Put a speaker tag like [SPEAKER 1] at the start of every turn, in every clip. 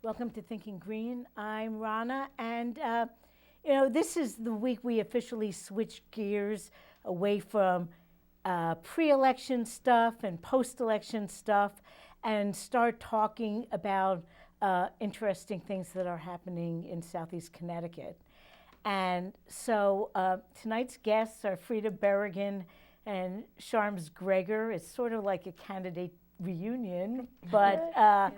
[SPEAKER 1] Welcome to Thinking Green. I'm Rana, and this is the week we officially switched gears away from pre-election stuff and post-election stuff and start talking about interesting things that are happening in Southeast Connecticut. And so tonight's guests are Frida Berrigan and Sharms Gregor. It's sort of like a candidate reunion, but our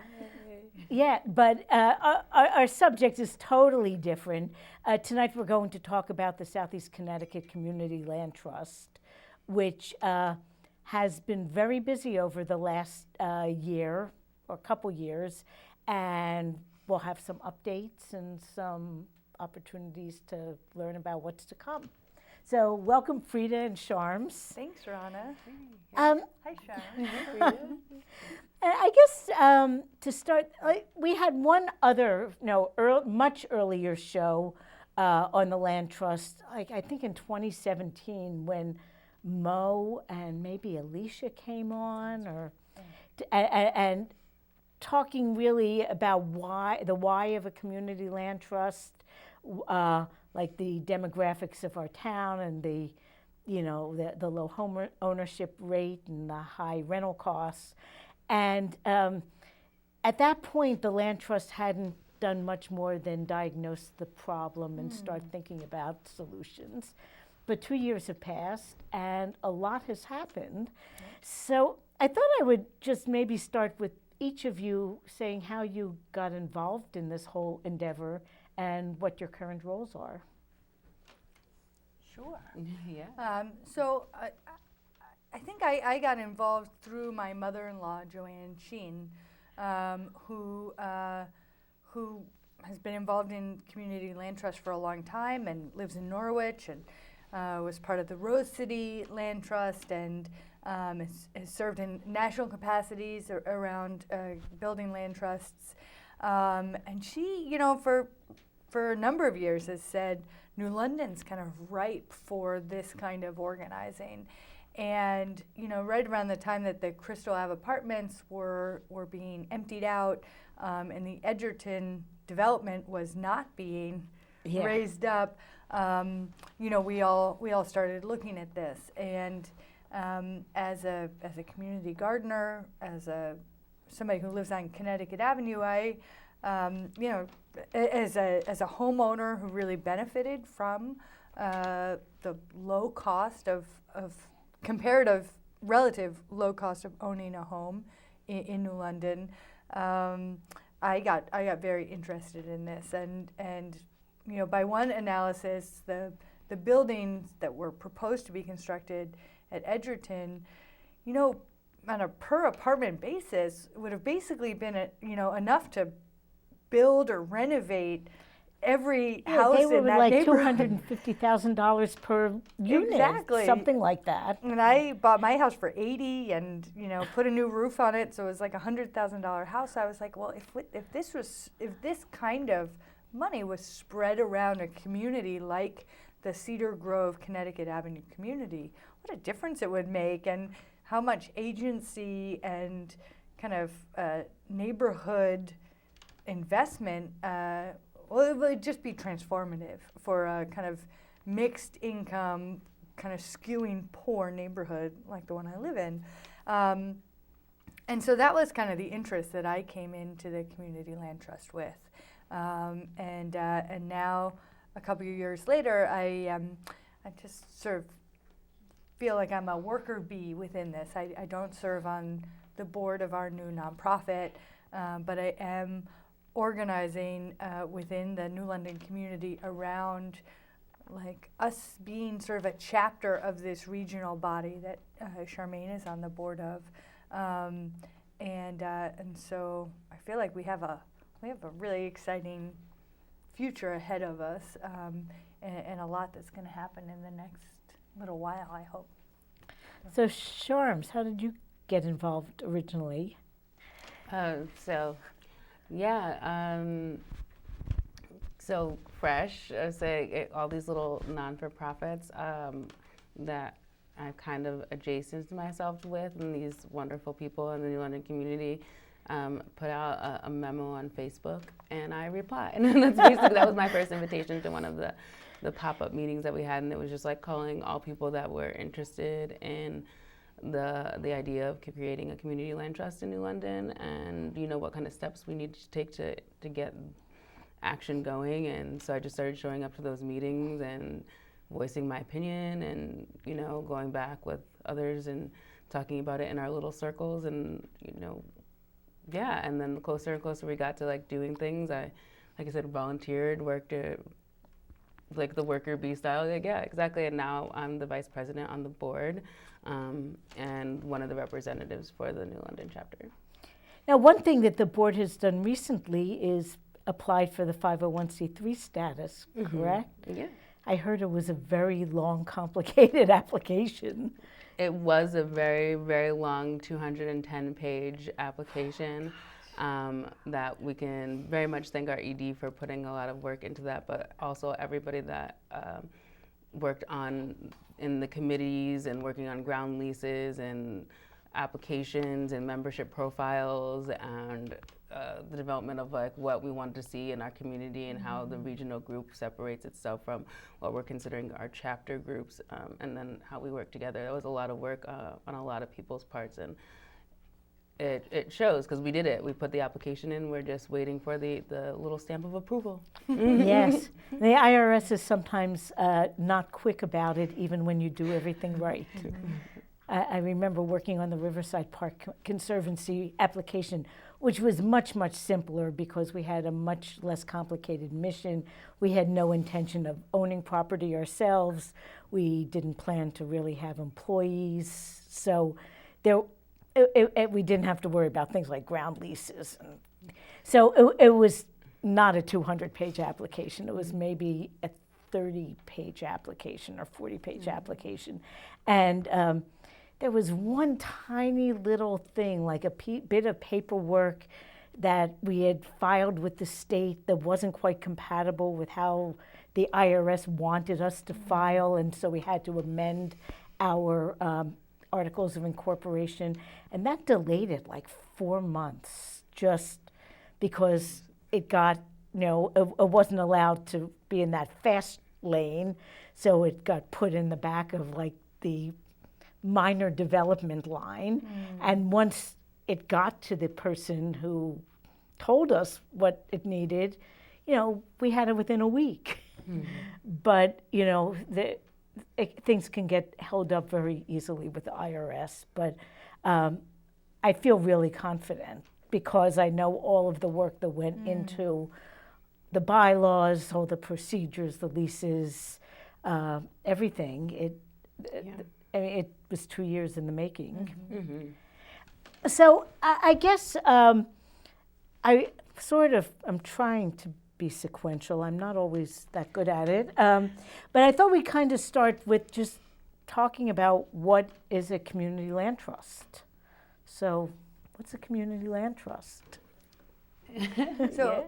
[SPEAKER 1] subject is totally different. Tonight we're going to talk about the Southeast Connecticut Community Land Trust, which has been very busy over the last year or couple years, and we'll have some updates and some opportunities to learn about what's to come. So welcome, Frida and Sharms.
[SPEAKER 2] Thanks, Rana.
[SPEAKER 1] Hi,
[SPEAKER 2] Sharms.
[SPEAKER 1] I guess to start, we had one other, much earlier show on the Land Trust, I think in 2017, when Mo and maybe Alicia came on, and talking really about the why of a community land trust, like the demographics of our town and the low home ownership rate and the high rental costs. And at that point, the Land Trust hadn't done much more than diagnose the problem and start thinking about solutions. But 2 years have passed, and a lot has happened. So I thought I would just maybe start with each of you saying how you got involved in this whole endeavor and what your current roles are.
[SPEAKER 2] Sure.
[SPEAKER 3] Yeah.
[SPEAKER 2] So I think I got involved through my mother-in-law, Joanne Sheen, who has been involved in Community Land Trust for a long time and lives in Norwich and was part of the Rose City Land Trust and has served in national capacities around building land trusts. And she, for a number of years has said New London's kind of ripe for this kind of organizing. And, right around the time that the Crystal Ave apartments were being emptied out and the Edgerton development was not being raised up, we all started looking at this. And as a community gardener, as somebody who lives on Connecticut Avenue, I as a homeowner who really benefited from the low cost of relative low cost of owning a home in New London, I got very interested in this, and by one analysis, the buildings that were proposed to be constructed at Edgerton, on a per apartment basis, would have basically been enough to build or renovate every house
[SPEAKER 1] they were
[SPEAKER 2] in that
[SPEAKER 1] like
[SPEAKER 2] neighborhood.
[SPEAKER 1] $250,000 per unit,
[SPEAKER 2] Exactly.
[SPEAKER 1] something like that.
[SPEAKER 2] And I bought my house for $80,000 and put a new roof on it, so it was like $100,000 house. I was like, well, if this kind of money was spread around a community like the Cedar Grove Connecticut Avenue community, what a difference it would make, and how much agency and kind of neighborhood investment. Well, it would just be transformative for a kind of mixed income, kind of skewing poor neighborhood like the one I live in. And so that was kind of the interest that I came into the Community Land Trust with. And now, a couple of years later, I just sort of feel like I'm a worker bee within this. I don't serve on the board of our new nonprofit, but I am organizing within the New London community around like us being sort of a chapter of this regional body that Charmaine is on the board of, and so I feel like we have a really exciting future ahead of us, and a lot that's going to happen in the next little while, I hope.
[SPEAKER 1] So Sharms, how did you get involved originally?
[SPEAKER 3] So Fresh, all these little non-for-profits that I'm kind of adjacent to myself with, and these wonderful people in the New London community put out a memo on Facebook, and I replied. And that was my first invitation to one of the pop-up meetings that we had, and it was just like calling all people that were interested in the idea of creating a community land trust in New London, and what kind of steps we need to take to get action going. And so I just started showing up to those meetings and voicing my opinion, and going back with others and talking about it in our little circles, and and then the closer and closer we got to like doing things, like I said, volunteered, worked like the worker bee style. Like, yeah, exactly. And now I'm the vice president on the board, and one of the representatives for the New London chapter.
[SPEAKER 1] Now, one thing that the board has done recently is applied for the 501c3 status, correct?
[SPEAKER 3] Yeah.
[SPEAKER 1] I heard it was a very long, complicated application.
[SPEAKER 3] It was a very, very long 210-page application that we can very much thank our ED for putting a lot of work into that, but also everybody that worked in the committees and working on ground leases and applications and membership profiles, and the development of like what we wanted to see in our community and how the regional group separates itself from what we're considering our chapter groups, and then how we work together. There was a lot of work on a lot of people's parts, and it shows because we did it. We put the application in. We're just waiting for the little stamp of approval.
[SPEAKER 1] Yes. The IRS is sometimes not quick about it, even when you do everything right. I remember working on the Riverside Park Conservancy application, which was much, much simpler because we had a much less complicated mission. We had no intention of owning property ourselves. We didn't plan to really have employees. So we didn't have to worry about things like ground leases. So it was not a 200-page application. It was maybe a 30-page application or 40-page application. And there was one tiny little thing, like a bit of paperwork that we had filed with the state that wasn't quite compatible with how the IRS wanted us to file, and so we had to amend our articles of incorporation, and that delayed it like 4 months just because it got, it wasn't allowed to be in that fast lane, so it got put in the back of like the minor development line. And once it got to the person who told us what it needed, we had it within a week. But, things can get held up very easily with the IRS. But I feel really confident because I know all of the work that went into the bylaws, all the procedures, the leases, everything. It was 2 years in the making. So I guess I'm trying to be sequential. I'm not always that good at it. But I thought we'd kind of start with just talking about what is a community land trust. So what's a community land trust?
[SPEAKER 2] So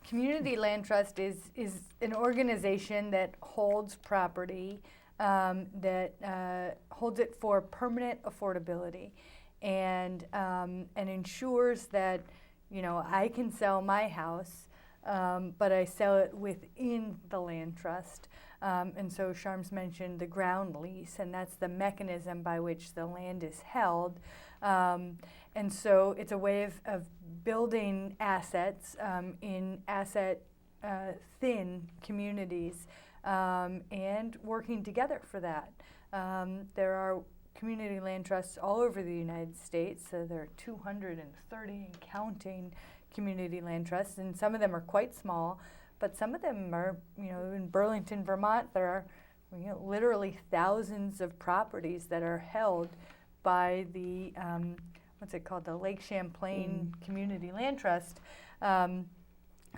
[SPEAKER 2] community land trust is an organization that holds property, that holds it for permanent affordability, and ensures that I can sell my house, but I sell it within the land trust. And so Sharms mentioned the ground lease, and that's the mechanism by which the land is held. And so it's a way of building assets in asset-thin communities. And working together for that. There are community land trusts all over the United States. So there are 230 and counting community land trusts, and some of them are quite small, but some of them are, in Burlington, Vermont, there are literally thousands of properties that are held by the, the Lake Champlain Community Land Trust.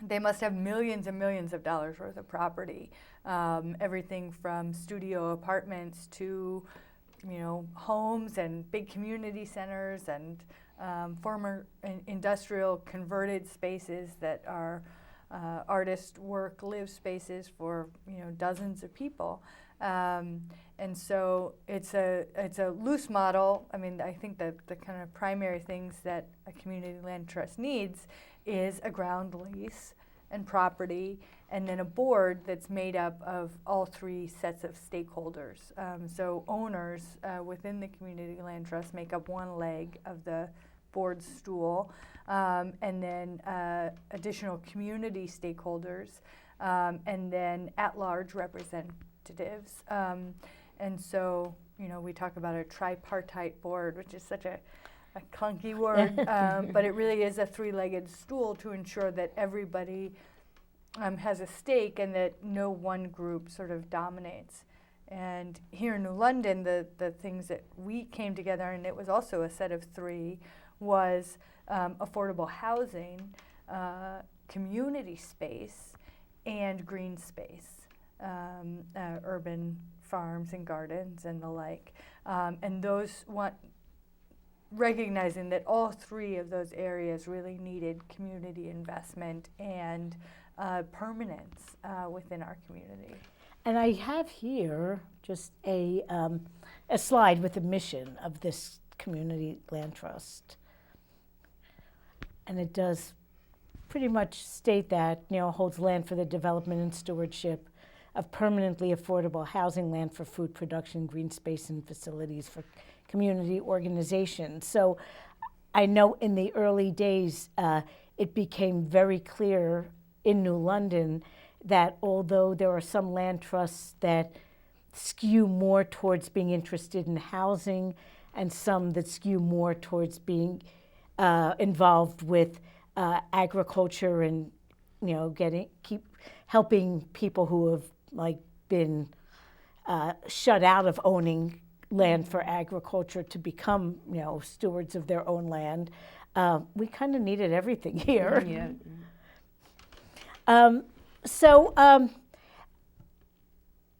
[SPEAKER 2] They must have millions and millions of dollars worth of property. Everything from studio apartments to, homes and big community centers and former industrial converted spaces that are artist work, live spaces for, dozens of people. And so it's a loose model. I mean, I think that the kind of primary things that a community land trust needs is a ground lease and property, and then a board that's made up of all three sets of stakeholders. So owners within the community land trust make up one leg of the board stool, and then additional community stakeholders, and then at-large representatives. And so, we talk about a tripartite board, which is such a clunky word, but it really is a three-legged stool to ensure that everybody has a stake and that no one group sort of dominates. And here in New London, the things that we came together, and it was also a set of three, was affordable housing, community space, and green space, urban farms and gardens and the like. And those recognizing that all three of those areas really needed community investment and permanence within our community.
[SPEAKER 1] And I have here just a slide with the mission of this community land trust. And it does pretty much state that, holds land for the development and stewardship of permanently affordable housing, land for food production, green space, and facilities for community organizations. So I know in the early days, it became very clear in New London that although there are some land trusts that skew more towards being interested in housing and some that skew more towards being involved with agriculture and helping people who have been shut out of owning land for agriculture to become stewards of their own land. We kind of needed everything here.
[SPEAKER 3] Yeah.
[SPEAKER 1] So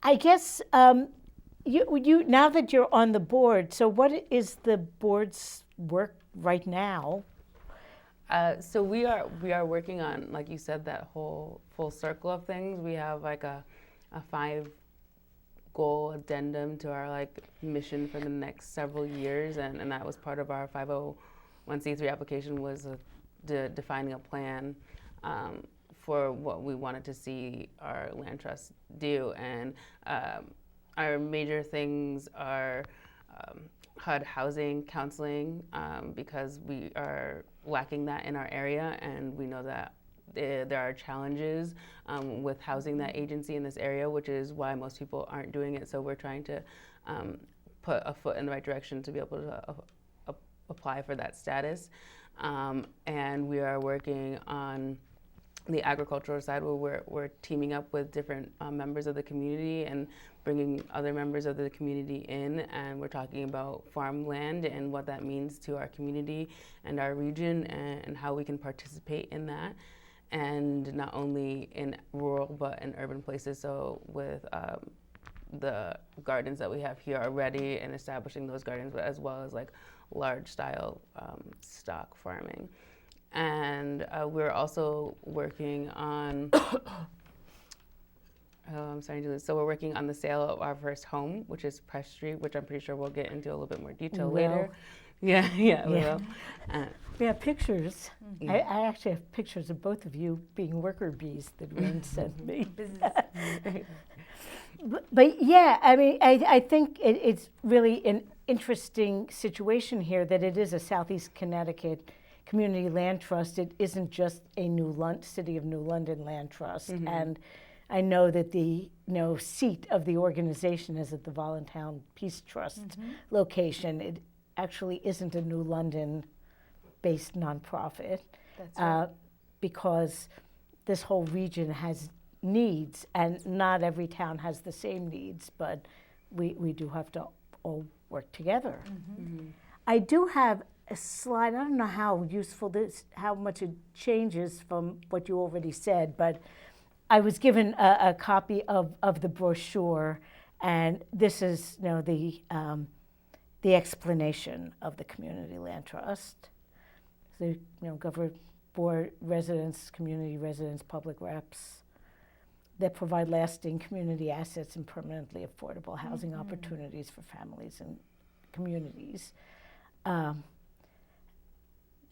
[SPEAKER 1] I guess you now that you're on the board, so what is the board's work right now?
[SPEAKER 3] So we are working on, like you said, that whole full circle of things. We have a 5-goal addendum to our mission for the next several years, and that was part of our 501c3 application, was defining a plan for what we wanted to see our land trust do. And our major things are HUD housing, counseling, because we are lacking that in our area, and we know that there are challenges with housing that agency in this area, which is why most people aren't doing it. So we're trying to put a foot in the right direction to be able to apply for that status. And we are working on the agricultural side, where we're teaming up with different members of the community and bringing other members of the community in, and we're talking about farmland and what that means to our community and our region, and how we can participate in that, and not only in rural but in urban places. So with the gardens that we have here already, and establishing those gardens, but as well as large style stock farming. And we're also working on, I'm starting to lose. So we're working on the sale of our first home, which is Press Street, which I'm pretty sure we'll get into a little bit more detail later. Yeah, we will.
[SPEAKER 1] We have pictures.
[SPEAKER 3] Yeah.
[SPEAKER 1] I actually have pictures of both of you being worker bees that Wayne sent me. But yeah, I mean, I think it's really an interesting situation here that it is a Southeast Connecticut Community Land Trust. It isn't just a City of New London Land Trust. Mm-hmm. And I know that the seat of the organization is at the Voluntown Peace Trust location. It actually isn't a New London-based nonprofit.
[SPEAKER 2] That's right.
[SPEAKER 1] Because this whole region has needs, and not every town has the same needs, but we do have to all work together. Mm-hmm. Mm-hmm. I do have a slide. I don't know how useful this, how much it changes from what you already said, but I was given a copy of the brochure, and this is the explanation of the Community Land Trust. So government board residents, community residents, public reps, that provide lasting community assets and permanently affordable housing opportunities for families and communities. And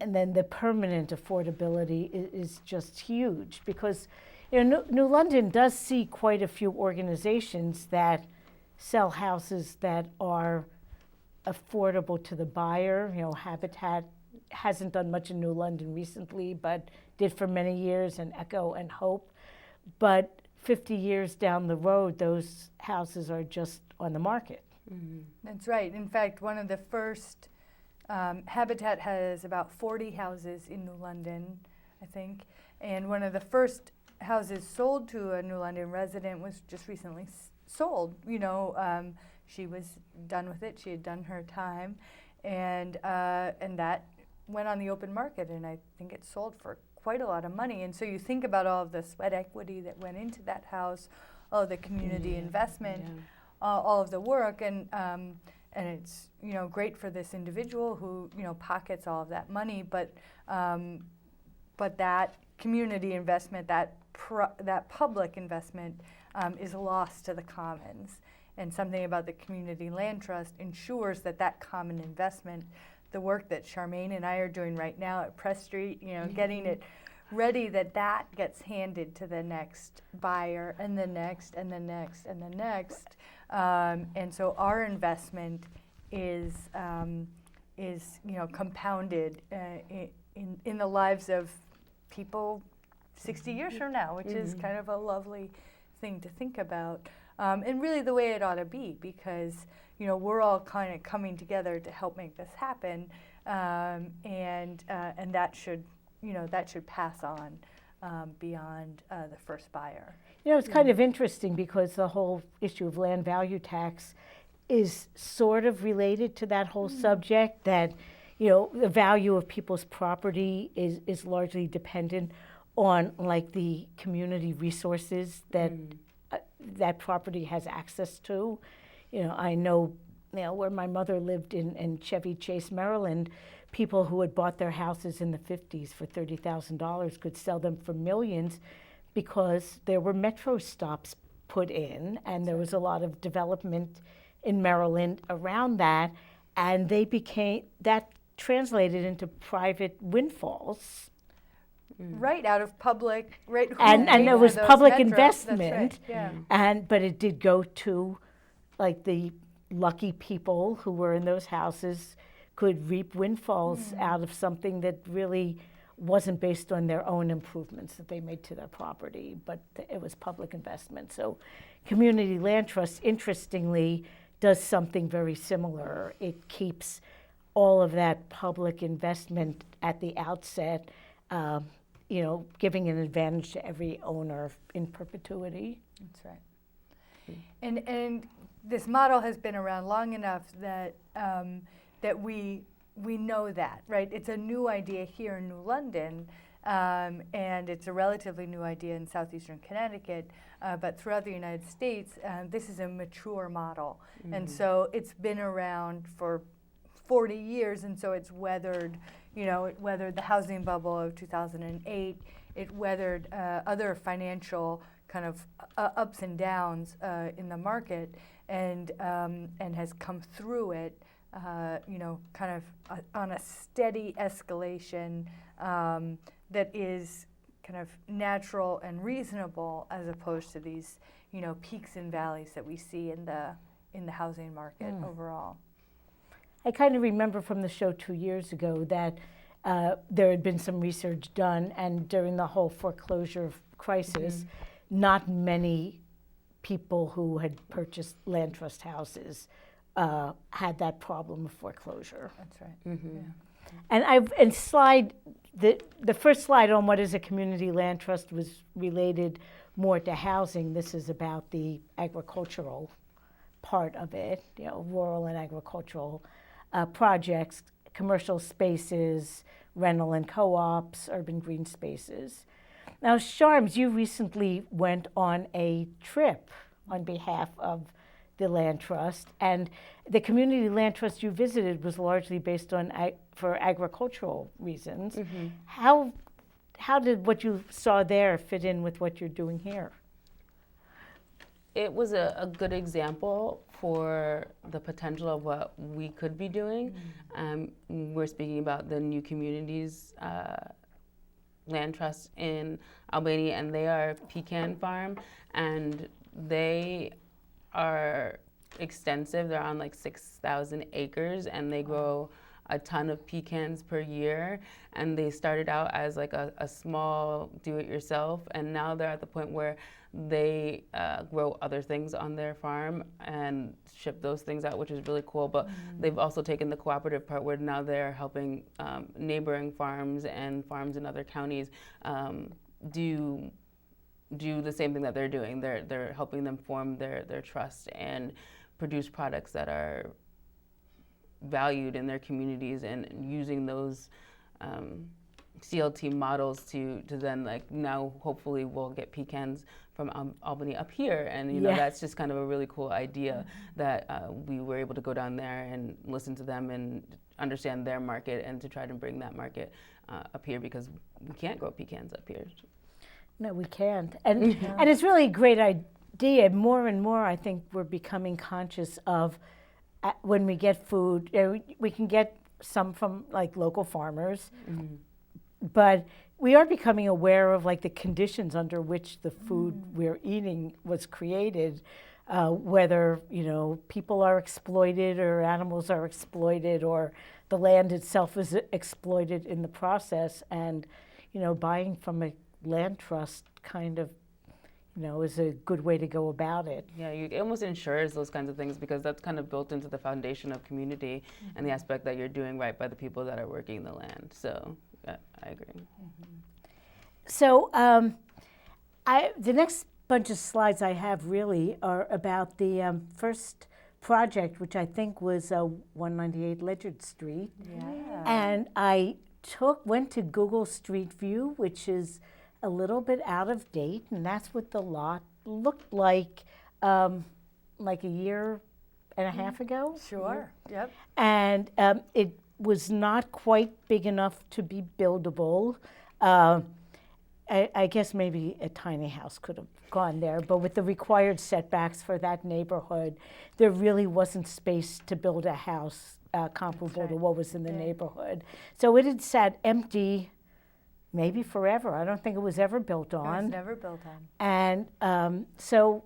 [SPEAKER 1] then the permanent affordability is just huge, because New London does see quite a few organizations that sell houses that are affordable to the buyer. Habitat hasn't done much in New London recently, but did for many years, and Echo and Hope. But 50 years down the road, those houses are just on the market.
[SPEAKER 2] Mm-hmm. That's right. In fact, one of the first, Habitat has about 40 houses in New London, I think. And one of the first houses sold to a New London resident was just recently sold. She was done with it. She had done her time. And that went on the open market, and I think it sold for quite a lot of money. And so you think about all of the sweat equity that went into that house, all of the community investment, all of the work, and it's great for this individual who pockets all of that money, but that community investment, that public investment, is lost to the commons. And something about the Community Land Trust ensures that common investment, the work that Charmaine and I are doing right now at Press Street, getting it ready, that gets handed to the next buyer, and the next, and the next, and the next. And so our investment is compounded in the lives of people 60 years from now, which is kind of a lovely thing to think about. And really the way it ought to be, because we're all kind of coming together to help make this happen, and that should pass on beyond the first buyer.
[SPEAKER 1] It's kind of interesting, because the whole issue of land value tax is sort of related to that whole subject, that the value of people's property is largely dependent on the community resources that that property has access to. I know where my mother lived in Chevy Chase, Maryland, people who had bought their houses in the 50s for $30,000 could sell them for millions, because there were metro stops put in, and there was a lot of development in Maryland around that, and that translated into private windfalls.
[SPEAKER 2] Right, out of public, right?
[SPEAKER 1] And there was public investment,
[SPEAKER 2] that's right,
[SPEAKER 1] but it did go to the lucky people who were in those houses could reap windfalls out of something that really wasn't based on their own improvements that they made to their property, but it was public investment. So Community Land Trust, interestingly, does something very similar. It keeps all of that public investment at the outset, giving an advantage to every owner in perpetuity.
[SPEAKER 2] That's right. And this model has been around long enough that that we know that, right? It's a new idea here in New London, and it's a relatively new idea in southeastern Connecticut, but throughout the United States, this is a mature model. And so it's been around for 40 years, and so it's weathered, it weathered the housing bubble of 2008. It weathered other financial kind of ups and downs in the market, and has come through it, kind of on a steady escalation that is kind of natural and reasonable, as opposed to these, peaks and valleys that we see in the housing market overall.
[SPEAKER 1] I kind of remember from the show 2 years ago that there had been some research done, and during the whole foreclosure crisis, not many people who had purchased land trust houses had that problem of foreclosure.
[SPEAKER 2] That's right.
[SPEAKER 1] And the first slide on what is a community land trust was related more to housing. This is about the agricultural part of it, rural and agricultural projects, commercial spaces, rental and co-ops, urban green spaces. Now, Sharms, you recently went on a trip on behalf of the Land Trust, and the community land trust you visited was largely based on for agricultural reasons. How did what you saw there fit in with what you're doing here?
[SPEAKER 3] it was a good example for the potential of what we could be doing. We're speaking about the New Communities Land Trust in Albany, and they are a pecan farm, and they are extensive. They're on like 6,000 acres, and they grow a ton of pecans per year. And they started out as like a small do-it-yourself, and now they're at the point where they grow other things on their farm and ship those things out, which is really cool. But they've also taken the cooperative part where now they're helping neighboring farms and farms in other counties do the same thing that they're doing. They're helping them form their trust and produce products that are valued in their communities, and using those CLT models to then, like, now hopefully we'll get pecans from Albany up here, and you know that's just kind of a really cool idea that we were able to go down there and listen to them and understand their market, and to try to bring that market up here, because we can't grow pecans up here.
[SPEAKER 1] No, we can't. And and it's really a great idea. More and more, I think we're becoming conscious of when we get food, we can get some from like local farmers, but we are becoming aware of like the conditions under which the food we're eating was created, whether, you know, people are exploited or animals are exploited or the land itself is exploited in the process. And, you know, buying from a land trust kind of, you know, is a good way to go about it.
[SPEAKER 3] Yeah, it almost ensures those kinds of things, because that's kind of built into the foundation of community and the aspect that you're doing right by the people that are working the land. So I agree.
[SPEAKER 1] So the next bunch of slides I have really are about the first project, which I think was 198 Ledyard Street.
[SPEAKER 2] Yeah.
[SPEAKER 1] And I went to Google Street View, which is a little bit out of date, and that's what the lot looked like a year and a half ago.
[SPEAKER 2] Sure. Yep.
[SPEAKER 1] And it was not quite big enough to be buildable. I guess maybe a tiny house could have gone there, but with the required setbacks for that neighborhood, there really wasn't space to build a house comparable to what was in the neighborhood. So it had sat empty maybe forever. I don't think it was ever built on.
[SPEAKER 2] It was never built on.
[SPEAKER 1] And so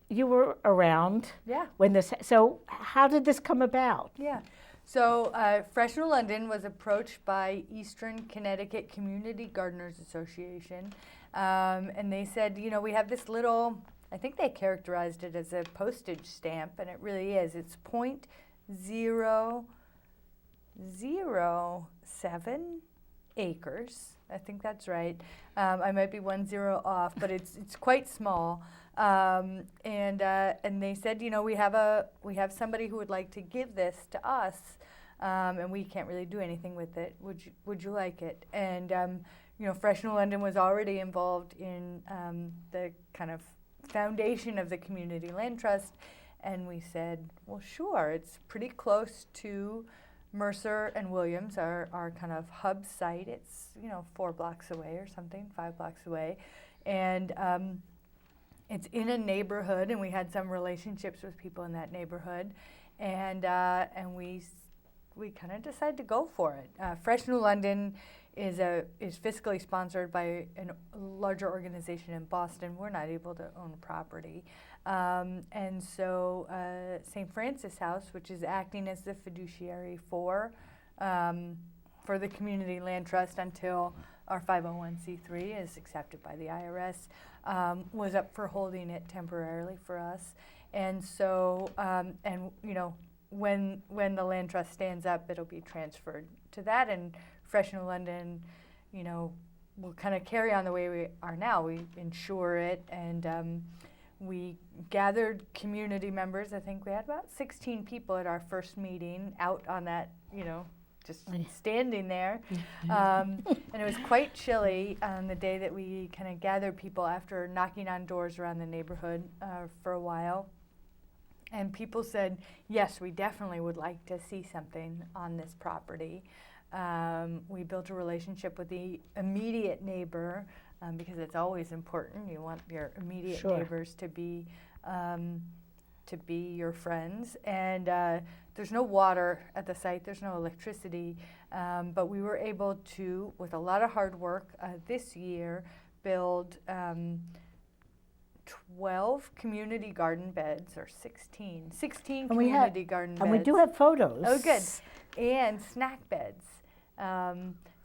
[SPEAKER 1] you were around when this, so how did this come about?
[SPEAKER 2] Yeah. So Fresh New London was approached by Eastern Connecticut Community Gardeners Association, and they said, you know, we have this little, I think they characterized it as a postage stamp, and it really is. It's 0.007 acres. I think that's right. I might be 10 off, but it's quite small. And they said, you know, we have somebody who would like to give this to us, and we can't really do anything with it. Would you like it? And you know, Fresh New London was already involved in the kind of foundation of the Community Land Trust, and we said, well, sure. It's pretty close to Mercer and Williams, our kind of hub site. It's, you know, 4 blocks away or something, 5 blocks away, and it's in a neighborhood, and we had some relationships with people in that neighborhood, and we kind of decided to go for it. Fresh New London is fiscally sponsored by a larger organization in Boston. We're not able to own property, and so St. Francis House, which is acting as the fiduciary for the Community Land Trust until our 501c3 is accepted by the IRS, was up for holding it temporarily for us. And so, and you know, when the land trust stands up, it'll be transferred to that, and Fresh New London, you know, will kind of carry on the way we are now. We insure it, and we gathered community members. I think we had about 16 people at our first meeting out on that, you know, just standing there. And it was quite chilly on the day that we kind of gathered people after knocking on doors around the neighborhood for a while. And people said, yes, we definitely would like to see something on this property. We built a relationship with the immediate neighbor because it's always important. You want your immediate neighbors to be to be your friends. And there's no water at the site, there's no electricity, but we were able to, with a lot of hard work this year, build 12 community garden beds, or 16 community garden beds.
[SPEAKER 1] And we do have photos.
[SPEAKER 2] Oh, good. And snack beds.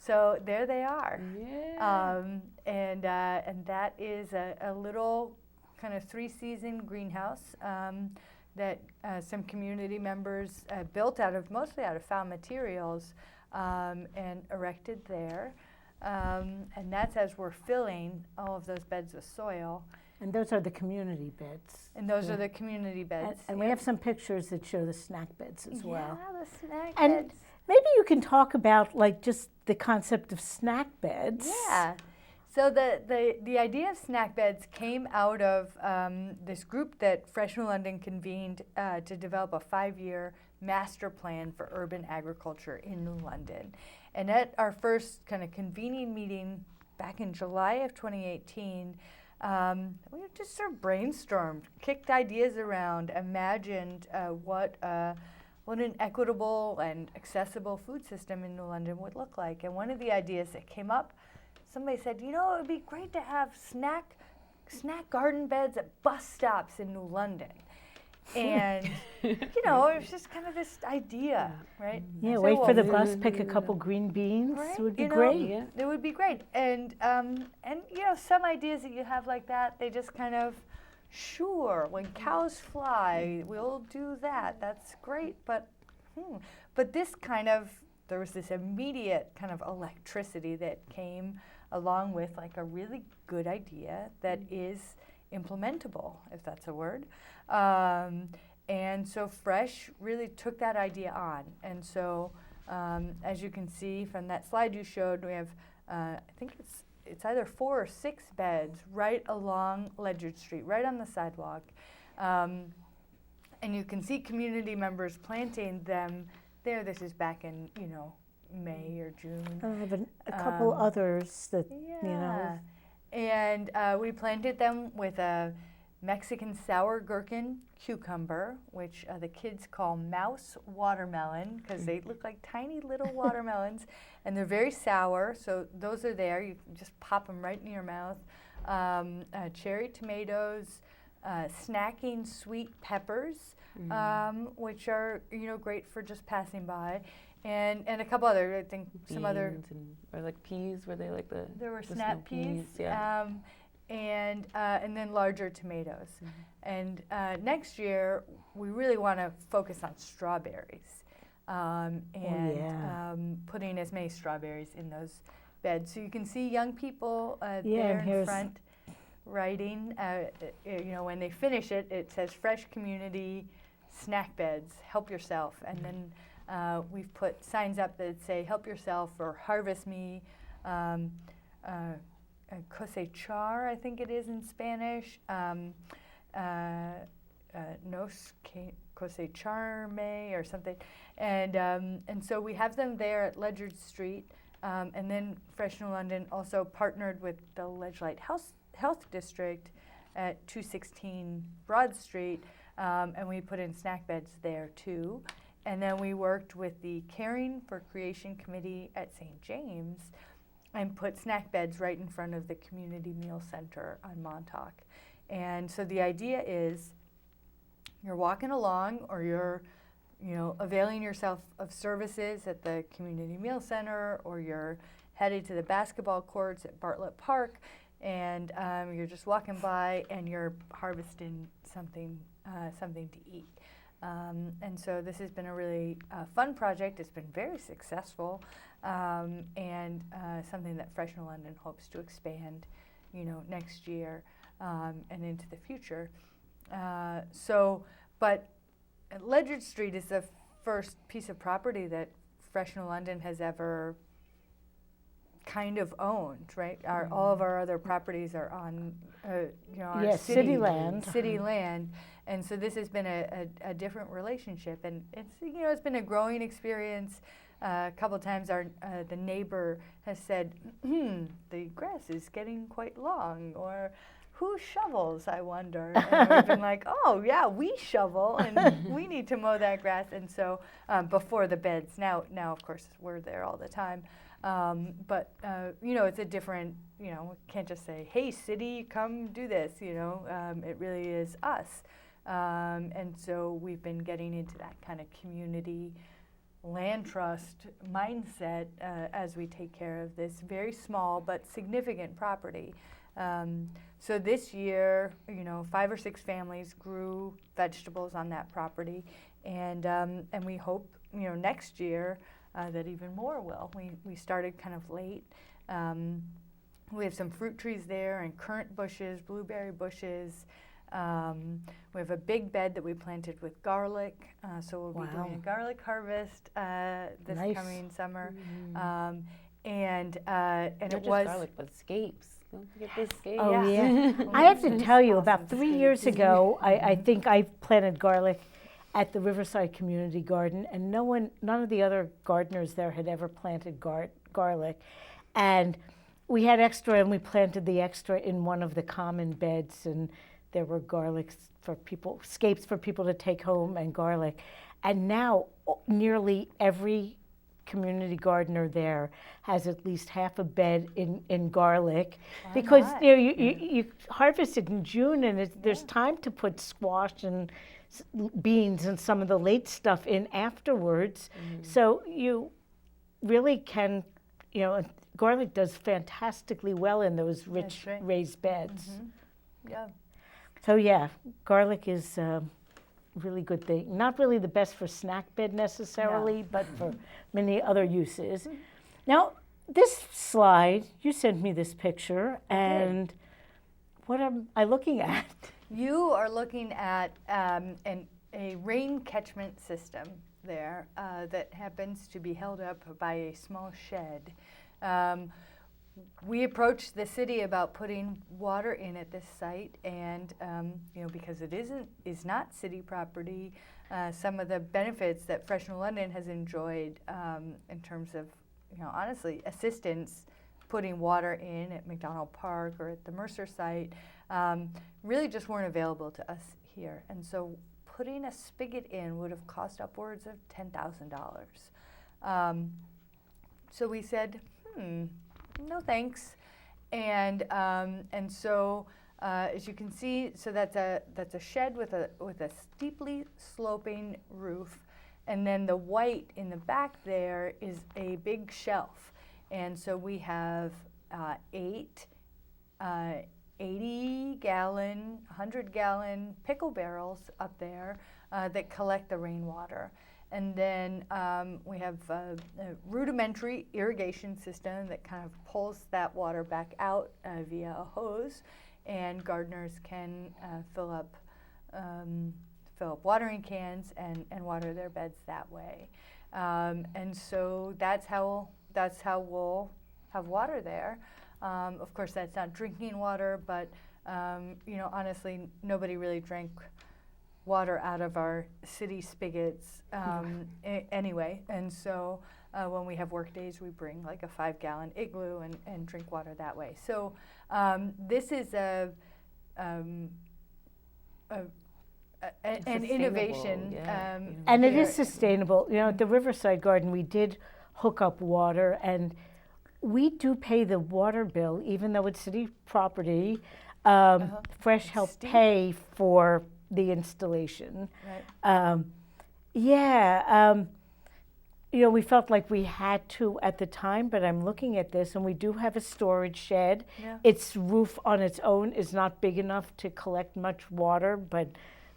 [SPEAKER 2] So there they are.
[SPEAKER 3] Yeah.
[SPEAKER 2] And that is a little kind of 3-season greenhouse that some community members built mostly out of found materials and erected there. And that's as we're filling all of those beds with soil.
[SPEAKER 1] And those are the community beds.
[SPEAKER 2] And those are the community beds.
[SPEAKER 1] And we have some pictures that show the snack beds as well.
[SPEAKER 2] Yeah, the snack
[SPEAKER 1] And
[SPEAKER 2] beds.
[SPEAKER 1] maybe you can talk about like just the concept of snack beds.
[SPEAKER 2] Yeah. So the idea of snack beds came out of this group that Fresh New London convened to develop a 5-year master plan for urban agriculture in New London. And at our first kind of convening meeting back in July of 2018, we just sort of brainstormed, kicked ideas around, imagined what an equitable and accessible food system in New London would look like. And one of the ideas that came up, somebody said, it would be great to have snack garden beds at bus stops in New London. And, it was just kind of this idea, right?
[SPEAKER 1] Yeah,
[SPEAKER 2] So,
[SPEAKER 1] wait for the
[SPEAKER 2] well,
[SPEAKER 1] bus, pick a couple green beans.
[SPEAKER 2] right?
[SPEAKER 1] It would be
[SPEAKER 2] You know,
[SPEAKER 1] great.
[SPEAKER 3] Yeah.
[SPEAKER 2] It would be great. And some ideas that you have like that, they just kind of, sure, when cows fly, we'll do that. That's great. But this kind of, there was this immediate kind of electricity that came along with like a really good idea that is implementable, if that's a word. And so Fresh really took that idea on. And so as you can see from that slide you showed, we have, I think it's either 4 or 6 beds right along Ledyard Street, right on the sidewalk. And you can see community members planting them there. This is back in, May or June.
[SPEAKER 1] I have a couple others that,
[SPEAKER 2] Yeah. And we planted them with a Mexican sour gherkin cucumber, which the kids call mouse watermelon because they look like tiny little watermelons, and they're very sour. So those are there. You can just pop them right in your mouth. Cherry tomatoes, snacking sweet peppers, which are great for just passing by. And a couple other, I think some other.
[SPEAKER 3] Or like peas, were they like the.
[SPEAKER 2] There were
[SPEAKER 3] the
[SPEAKER 2] snap
[SPEAKER 3] snow
[SPEAKER 2] peas,
[SPEAKER 3] Yeah.
[SPEAKER 2] and then larger tomatoes. And next year, we really want to focus on strawberries, putting as many strawberries in those beds. So you can see young people there in front writing. When they finish it, it says Fresh Community Snack Beds, help yourself. And then we've put signs up that say help yourself or harvest me, cosechar, I think it is in Spanish, nos cosecharme or something. And so we have them there at Ledyard Street. And then Fresh New London also partnered with the Ledgelight Health District at 216 Broad Street, and we put in snack beds there too. And then we worked with the Caring for Creation Committee at St. James and put snack beds right in front of the Community Meal Center on Montauk. And so the idea is you're walking along or you're availing yourself of services at the Community Meal Center, or you're headed to the basketball courts at Bartlett Park, and you're just walking by and you're harvesting something to eat. And so this has been a really fun project. It's been very successful, and something that Fresh New London hopes to expand, next year and into the future. But Ledyard Street is the first piece of property that Fresh New London has ever kind of owned, right? All of our other properties are on, our city land, and so this has been a different relationship, and it's been a growing experience. A couple of times, the neighbor has said, "The grass is getting quite long," or who shovels, I wonder? And we've been like, oh yeah, we shovel, and we need to mow that grass. And so before the beds, now of course we're there all the time. But you know, it's a different, you know, we can't just say, hey city, come do this, you know. It really is us. And so we've been getting into that kind of community land trust mindset as we take care of this very small but significant property. So this year, you know, 5 or 6 families grew vegetables on that property, and we hope, you know, next year that even more will. We started kind of late. We have some fruit trees there and currant bushes, blueberry bushes. We have a big bed that we planted with garlic, so we'll be doing a garlic harvest this coming summer. And it was
[SPEAKER 3] garlic, but scapes. Don't forget the scapes.
[SPEAKER 1] Oh yeah. I have to tell you, about 3 years ago, I think I planted garlic at the Riverside Community Garden, and none of the other gardeners there had ever planted garlic. And we had extra, and we planted the extra in one of the common beds, and there were garlics for people, scapes for people to take home, and garlic. And now nearly every community gardener there has at least half a bed in garlic. Why because not? You know, you harvest it in June, and there's time to put squash and beans and some of the late stuff in afterwards. So you really can, you know, garlic does fantastically well in those rich raised beds.
[SPEAKER 2] Yeah.
[SPEAKER 1] So yeah, garlic is a really good thing. Not really the best for snack bed necessarily, but for many other uses. Now, this slide, you sent me this picture, and what am I looking at?
[SPEAKER 2] You are looking at a rain catchment system there that happens to be held up by a small shed. We approached the city about putting water in at this site, and you know, because it is not city property, some of the benefits that Fresh New London has enjoyed in terms of, you know, honestly, assistance putting water in at McDonald Park or at the Mercer site really just weren't available to us here. And so putting a spigot in would have cost upwards of $10,000. So we said, no thanks. And so as you can see, so that's a shed with a steeply sloping roof, and then the white in the back there is a big shelf. And so we have 8 80-gallon, 100-gallon pickle barrels up there that collect the rainwater. And then we have a rudimentary irrigation system that kind of pulls that water back out via a hose, and gardeners can fill up watering cans and water their beds that way. And so that's how we'll have water there. Of course, that's not drinking water, but you know, honestly, nobody really drank water out of our city spigots anyway. And so when we have work days, we bring like a 5-gallon igloo and drink water that way. So this is an innovation.
[SPEAKER 1] And it is sustainable. You know, at the Riverside Garden, we did hook up water, and we do pay the water bill, even though it's city property. Fresh helped pay for the installation.
[SPEAKER 2] Right.
[SPEAKER 1] You know, we felt like we had to at the time, but I'm looking at this, and we do have a storage shed.
[SPEAKER 2] Yeah.
[SPEAKER 1] Its roof on its own is not big enough to collect much water, but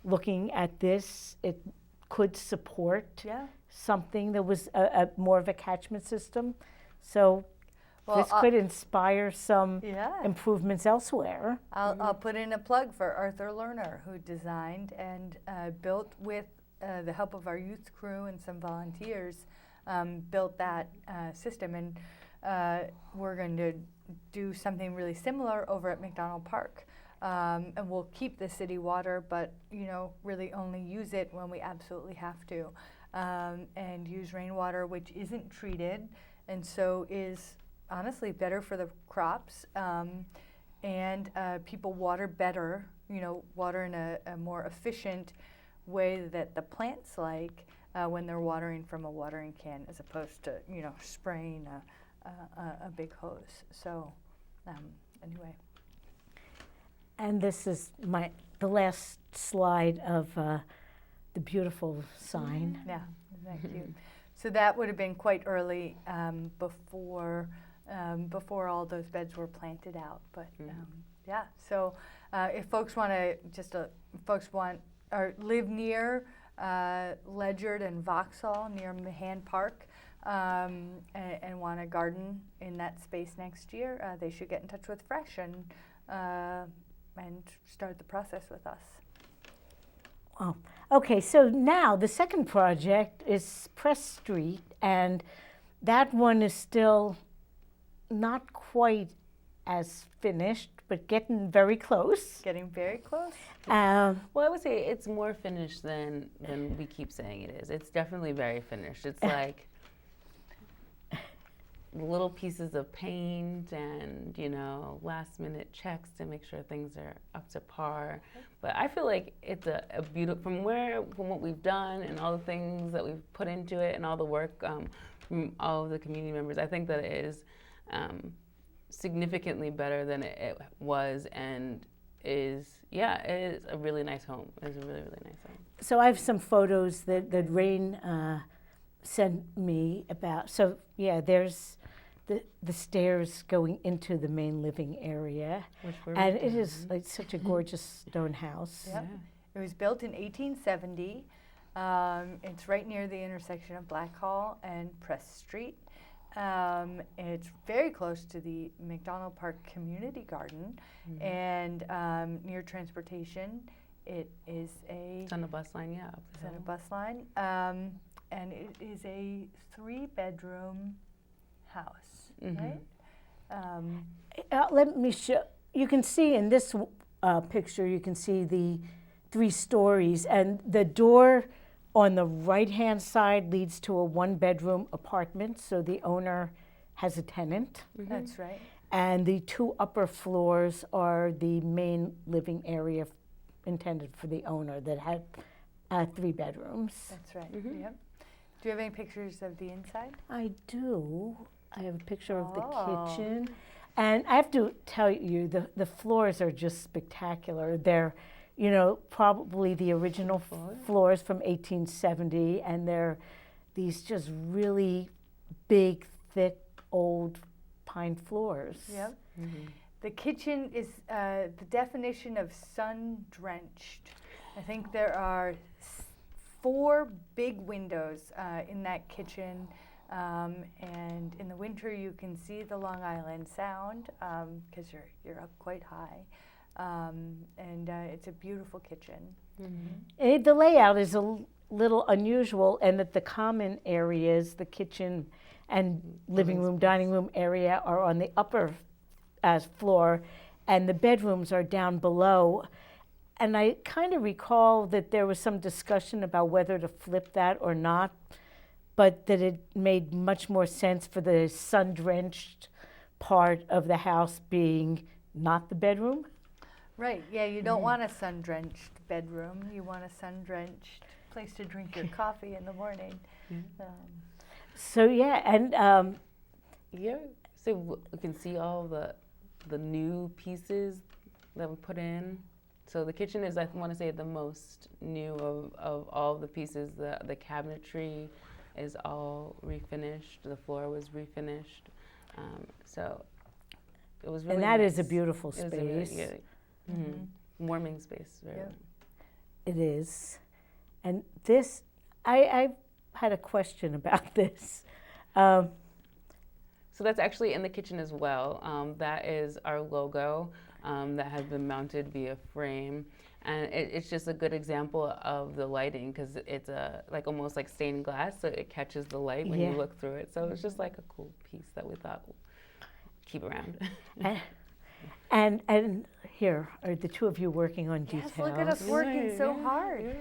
[SPEAKER 1] looking at this, it could support something that was a more of a catchment system. So this could inspire some improvements elsewhere.
[SPEAKER 2] I'll put in a plug for Arthur Lerner, who designed and built with the help of our youth crew and some volunteers, built that system. And we're going to do something really similar over at McDonald Park. And we'll keep the city water, but you know, really only use it when we absolutely have to, and use rainwater, which isn't treated, and so is honestly better for the crops, and people water better, water in a more efficient way that the plants like when they're watering from a watering can as opposed to, spraying a big hose. So anyway.
[SPEAKER 1] And this is the last slide of the beautiful sign.
[SPEAKER 2] Yeah, thank you. So that would have been quite early before all those beds were planted out. But yeah, so if folks want to or live near Ledyard and Vauxhall near Mahan Park and want to garden in that space next year, they should get in touch with Fresh and start the process with us.
[SPEAKER 1] Oh, okay. So now the second project is Press Street, and that one is still not quite as finished, but getting very close.
[SPEAKER 2] Getting very close.
[SPEAKER 3] Well, I would say it's more finished than we keep saying it is. It's definitely very finished. It's like little pieces of paint and, last minute checks to make sure things are up to par. But I feel like it's a beautiful, from what we've done and all the things that we've put into it and all the work from all of the community members, I think that it is significantly better than it was, and it is a really nice home. It's a really, really nice home.
[SPEAKER 1] So I have some photos that Rain sent me about. So yeah, there's the stairs going into the main living area, and it is like such a gorgeous stone house.
[SPEAKER 2] Yep. Yeah. It was built in 1870. It's right near the intersection of Blackhall and Press Street. It's very close to the McDonald Park Community Garden, and near transportation. It's
[SPEAKER 3] on the bus line, yeah.
[SPEAKER 2] It's on a bus line, and it is a 3-bedroom house, right?
[SPEAKER 1] Let me show. You can see in this picture, you can see the 3 stories, and the door on the right-hand side leads to a 1-bedroom apartment, so the owner has a tenant.
[SPEAKER 2] That's right.
[SPEAKER 1] And the 2 upper floors are the main living area intended for the owner that had 3 bedrooms.
[SPEAKER 2] That's right. Yep. Do you have any pictures of the inside?
[SPEAKER 1] I do. I have a picture of the kitchen. And I have to tell you, the floors are just spectacular. They're, probably the original floors from 1870, and they're these just really big, thick, old pine floors.
[SPEAKER 2] Yep. The kitchen is the definition of sun-drenched. I think there are 4 big windows in that kitchen, and in the winter you can see the Long Island Sound because you're up quite high, and it's a beautiful kitchen.
[SPEAKER 1] The layout is a little unusual, and that the common areas, the kitchen and living room, dining room area, are on the upper floor, and the bedrooms are down below. And I kind of recall that there was some discussion about whether to flip that or not, but that it made much more sense for the sun-drenched part of the house being not the bedroom.
[SPEAKER 2] Right, yeah, you don't want a sun-drenched bedroom. You want a sun-drenched place to drink your coffee in the morning.
[SPEAKER 1] So yeah, and
[SPEAKER 3] so we can see all the new pieces that we put in. So the kitchen is, I want to say, the most new of all the pieces. The cabinetry is all refinished. The floor was refinished. So it was really
[SPEAKER 1] and that
[SPEAKER 3] nice.
[SPEAKER 1] is a beautiful space.
[SPEAKER 3] Warming space. Very
[SPEAKER 1] It is. And this, I had a question about this.
[SPEAKER 3] So that's actually in the kitchen as well. That is our logo that has been mounted via frame. And it's just a good example of the lighting because it's like almost like stained glass, so it catches the light when you look through it. So it's just like a cool piece that we thought we'll keep around.
[SPEAKER 1] And here are the 2 of you working on details.
[SPEAKER 2] Yes, look at us working so hard.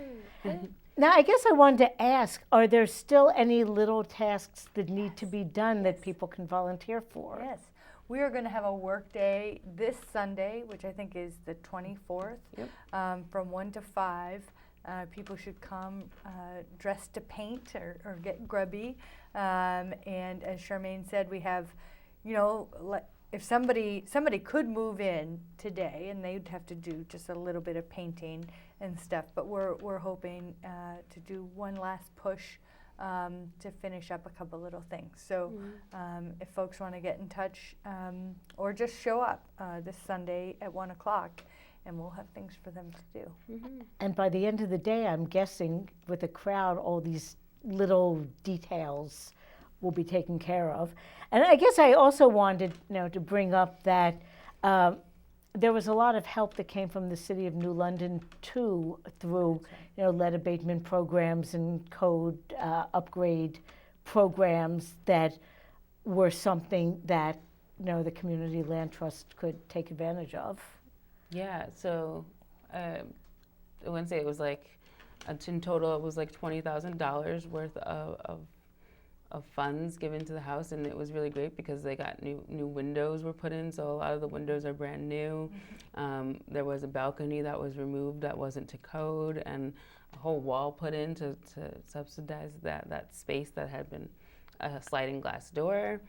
[SPEAKER 1] Now, I guess I wanted to ask, are there still any little tasks that need to be done that people can volunteer for?
[SPEAKER 2] Yes. We are going to have a work day this Sunday, which I think is the 24th, from 1 to 5. People should come dressed to paint or get grubby. And as Charmaine said, we have, if somebody could move in today and they'd have to do just a little bit of painting and stuff, but we're hoping to do one last push to finish up a couple little things. So if folks want to get in touch or just show up this Sunday at 1 o'clock, and we'll have things for them to do.
[SPEAKER 1] And by the end of the day, I'm guessing with the crowd, all these little details will be taken care of. And I guess I also wanted to bring up that there was a lot of help that came from the City of New London too, through lead abatement programs and code upgrade programs that were something that the Community Land Trust could take advantage of.
[SPEAKER 3] Yeah, so I wouldn't say it was like, in total it was like $20,000 worth of funds given to the house, and it was really great because they got new windows were put in, so a lot of the windows are brand new. There was a balcony that was removed that wasn't to code, and a whole wall put in to subsidize that space that had been a sliding glass door.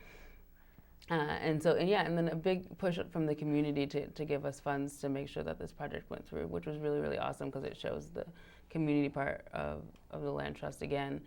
[SPEAKER 3] And then a big push from the community to give us funds to make sure that this project went through, which was really, really awesome because it shows the community part of the Land Trust again.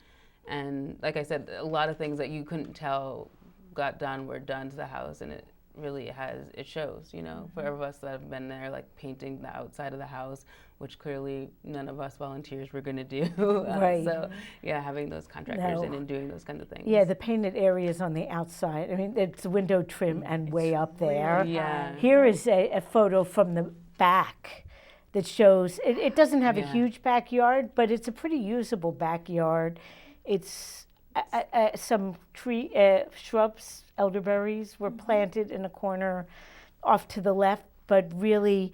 [SPEAKER 3] And like I said, a lot of things that you couldn't tell got done were done to the house, and it really it shows, for of us that have been there, like painting the outside of the house, which clearly none of us volunteers were going to do.
[SPEAKER 1] Right.
[SPEAKER 3] So, having those contractors in and doing those kinds of things.
[SPEAKER 1] Yeah, the painted areas on the outside. I mean, it's window trim and way up there.
[SPEAKER 3] Yeah.
[SPEAKER 1] Here is a photo from the back that shows, it doesn't have a huge backyard, but it's a pretty usable backyard. It's some shrubs, elderberries were planted in a corner off to the left, but really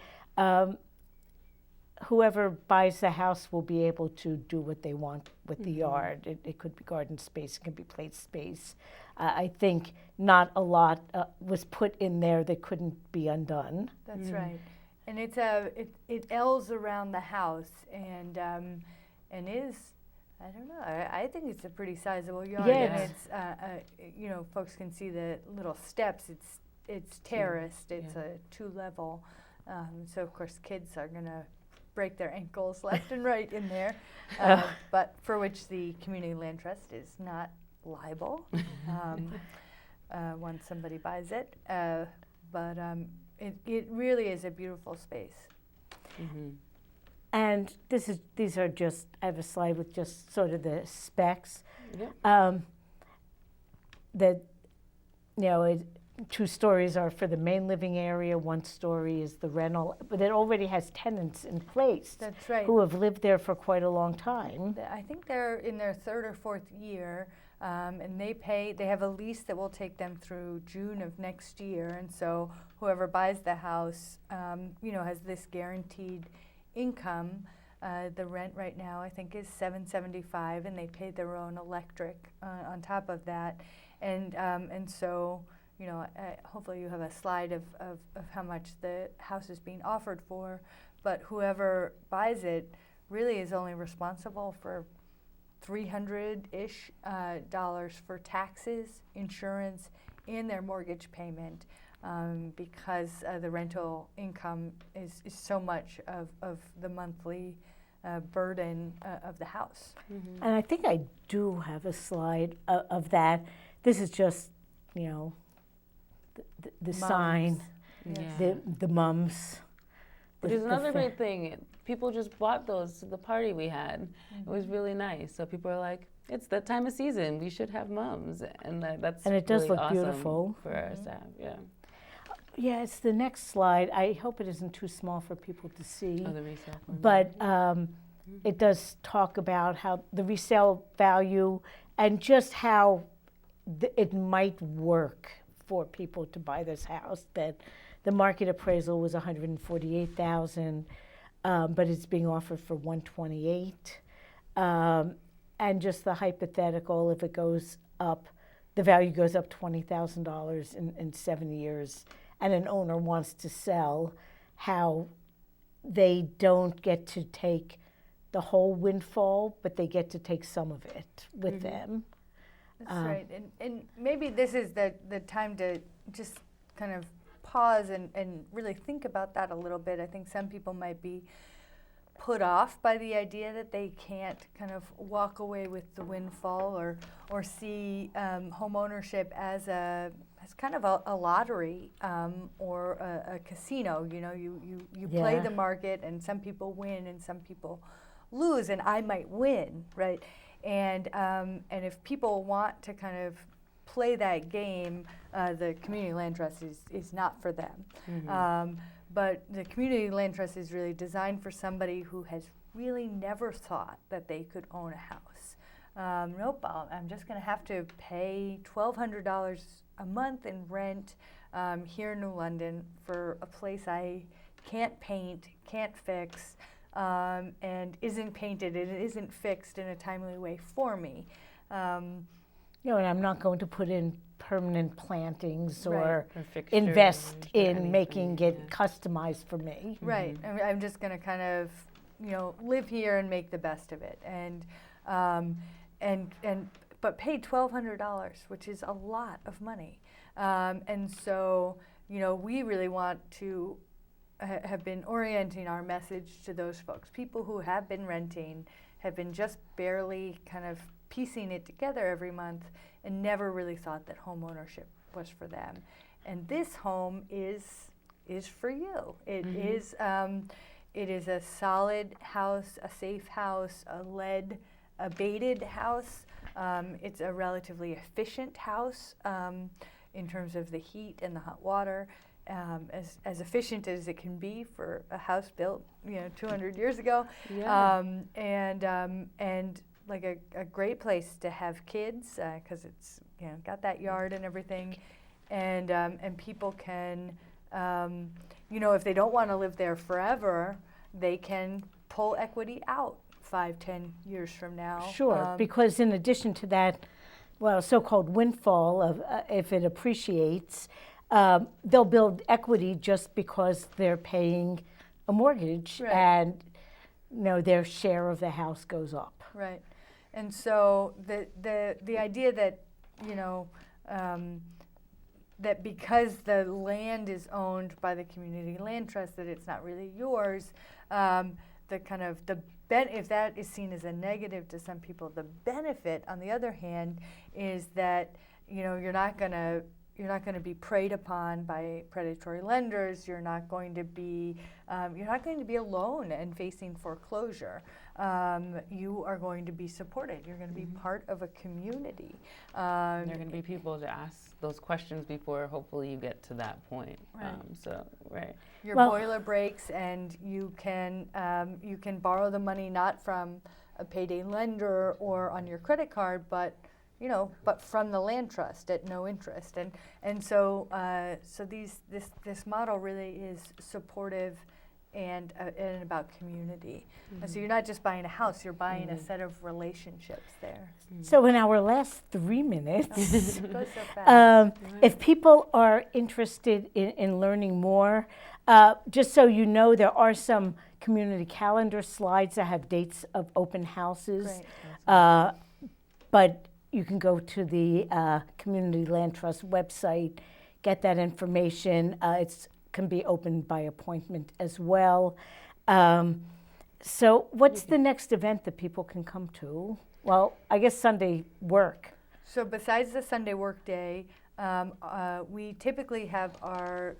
[SPEAKER 1] whoever buys the house will be able to do what they want with the yard. It could be garden space, it could be play space. I think not a lot was put in there that couldn't be undone.
[SPEAKER 2] That's right. And it's it L's around the house and is, I don't know, I think it's a pretty sizable yard.
[SPEAKER 1] Yes.
[SPEAKER 2] And it's folks can see the little steps. It's terraced. It's a 2-level. So of course kids are gonna break their ankles left and right in there, but for which the Community Land Trust is not liable once somebody buys it. But it really is a beautiful space.
[SPEAKER 1] And these are just, I have a slide with just sort of the specs. That 2 stories are for the main living area, 1 story is the rental, but it already has tenants in place.
[SPEAKER 2] That's right.
[SPEAKER 1] Who have lived there for quite a long time.
[SPEAKER 2] I think they're in their 3rd or 4th year, and they have a lease that will take them through June of next year, and so whoever buys the house, has this guaranteed income. The rent right now I think is $775, and they pay their own electric on top of that, and so hopefully you have a slide of how much the house is being offered for, but whoever buys it really is only responsible for $300-ish for taxes, insurance, and their mortgage payment, because the rental income is so much of the monthly burden of the house.
[SPEAKER 1] And I think I do have a slide of that. This is just, the sign, the mums.
[SPEAKER 3] Which is another great thing. People just bought those to the party we had. It was really nice. So people are like, it's that time of season. We should have mums. And that's
[SPEAKER 1] and it does
[SPEAKER 3] really
[SPEAKER 1] look
[SPEAKER 3] awesome
[SPEAKER 1] beautiful
[SPEAKER 3] for our staff. Yeah.
[SPEAKER 1] Yeah, it's the next slide. I hope it isn't too small for people to see.
[SPEAKER 3] Oh, the resale form.
[SPEAKER 1] But it does talk about how the resale value and just how it might work for people to buy this house. That the market appraisal was $148,000, but it's being offered for $128,000. And just the hypothetical, if it goes up, the value goes up $20,000 in 7 years, and an owner wants to sell, how they don't get to take the whole windfall, but they get to take some of it with them.
[SPEAKER 2] That's right. And maybe this is the time to just kind of pause and really think about that a little bit. I think some people might be put off by the idea that they can't kind of walk away with the windfall or see home ownership as kind of a lottery or a casino. You know, you play the market, and some people win and some people lose, and I might win, right? And if people want to kind of play that game, the Community Land Trust is not for them. But the Community Land Trust is really designed for somebody who has really never thought that they could own a house. Nope, I'm just going to have to pay $1,200 a month in rent here in New London for a place I can't paint, can't fix, and isn't painted and isn't fixed in a timely way for me.
[SPEAKER 1] And I'm not going to put in permanent plantings or
[SPEAKER 3] fixtures,
[SPEAKER 1] invest in
[SPEAKER 3] anything,
[SPEAKER 1] making it customized for me.
[SPEAKER 2] Right. I'm just going to kind of, live here and make the best of it, but pay $1,200, which is a lot of money, and so we really want to have been orienting our message to those folks, people who have been renting, have been just barely kind of piecing it together every month, and never really thought that home ownership was for them. And this home is for you. It is a solid house, a safe house, a lead abated house. It's a relatively efficient house in terms of the heat and the hot water. As efficient as it can be for a house built 200 years ago, and like a great place to have kids because it's got that yard and everything, and people can if they don't want to live there forever, they can pull equity out 5-10 years from now.
[SPEAKER 1] Sure, because in addition to that, so-called windfall of if it appreciates, they'll build equity just because they're paying a mortgage, and their share of the house goes up.
[SPEAKER 2] Right, and so the idea that that because the land is owned by the Community Land Trust, that it's not really yours. If that is seen as a negative to some people, the benefit, on the other hand, is that you're not going to be preyed upon by predatory lenders. You're not going to be alone and facing foreclosure. You are going to be supported. You're going to be part of a community.
[SPEAKER 3] There are going to be people to ask those questions before hopefully you get to that point.
[SPEAKER 2] Right. Your boiler breaks, and you can borrow the money not from a payday lender or on your credit card, but from the land trust at no interest, and so this model really is supportive and about community. And so you're not just buying a house; you're buying a set of relationships there.
[SPEAKER 1] So in our last 3 minutes,
[SPEAKER 2] It goes so fast.
[SPEAKER 1] if people are interested in learning more, just so you know, there are some community calendar slides that have dates of open houses, but you can go to the Community Land Trust website, get that information. It can be opened by appointment as well. So what's the next event that people can come to? Well, I guess Sunday work.
[SPEAKER 2] So besides the Sunday work day, we typically have our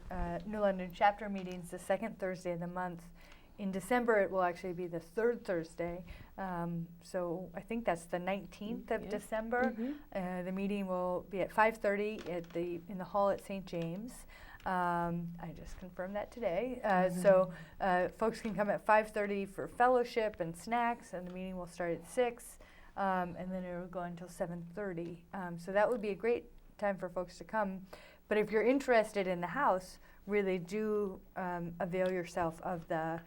[SPEAKER 2] New London chapter meetings the second Thursday of the month. In December, it will actually be the third Thursday. So I think that's the 19th of December. The meeting will be at 5:30 in the hall at St. James. I just confirmed that today. So folks can come at 5:30 for fellowship and snacks, and the meeting will start at 6, and then it will go until 7:30. So that would be a great time for folks to come. But if you're interested in the house, really do avail yourself of the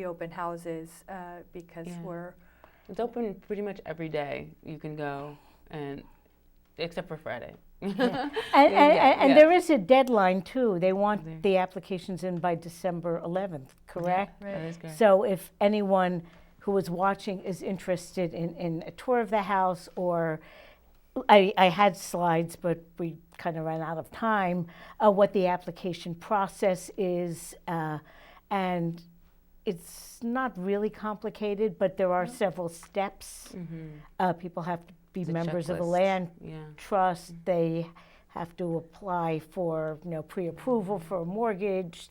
[SPEAKER 2] open houses because
[SPEAKER 3] It's open pretty much every day. You can go, and except for Friday.
[SPEAKER 1] And there is a deadline too. They want the applications in by December 11th, correct?
[SPEAKER 2] Right.
[SPEAKER 3] That is correct.
[SPEAKER 1] So if anyone who is watching is interested in a tour of the house, or I had slides, but we kind of ran out of time, what the application process is, and it's not really complicated, but there are several steps. People have to be
[SPEAKER 3] It's a
[SPEAKER 1] members of the
[SPEAKER 3] checklist.
[SPEAKER 1] land
[SPEAKER 3] Yeah.
[SPEAKER 1] trust. They have to apply for pre-approval for a mortgage.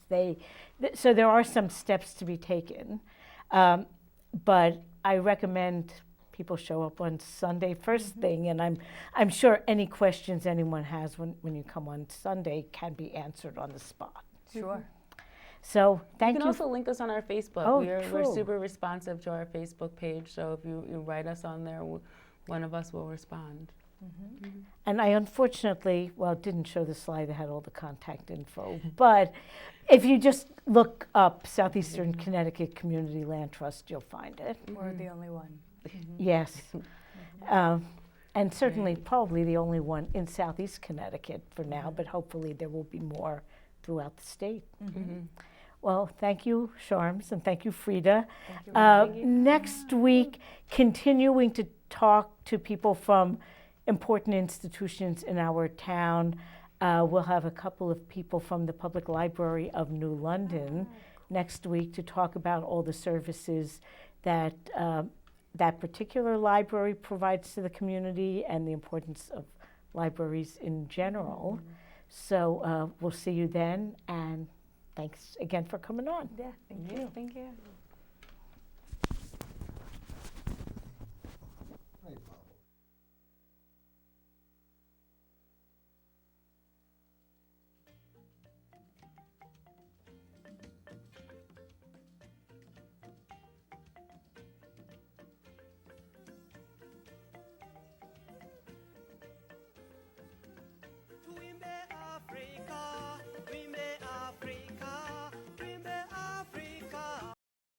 [SPEAKER 1] So there are some steps to be taken, but I recommend people show up on Sunday first thing, and I'm sure any questions anyone has when you come on Sunday can be answered on the spot.
[SPEAKER 2] Sure.
[SPEAKER 1] So thank
[SPEAKER 3] You
[SPEAKER 1] you.
[SPEAKER 3] can also link us on our Facebook.
[SPEAKER 1] Oh,
[SPEAKER 3] we're
[SPEAKER 1] true.
[SPEAKER 3] super responsive to our Facebook page, so if you write us on there, one of us will respond.
[SPEAKER 1] And I unfortunately, didn't show the slide that had all the contact info, but if you just look up Southeastern Connecticut Community Land Trust, you'll find it.
[SPEAKER 2] We're the only one.
[SPEAKER 1] Yes. And certainly probably the only one in Southeast Connecticut for now, but hopefully there will be more throughout the state. Well, thank you, Sharms, and thank you, Frida.
[SPEAKER 2] Thank you.
[SPEAKER 1] Next week, continuing to talk to people from important institutions in our town. We'll have a couple of people from the Public Library of New London next week to talk about all the services that that particular library provides to the community and the importance of libraries in general. So we'll see you then, and thanks again for coming on.
[SPEAKER 2] Yeah, thank you.
[SPEAKER 3] Thank you.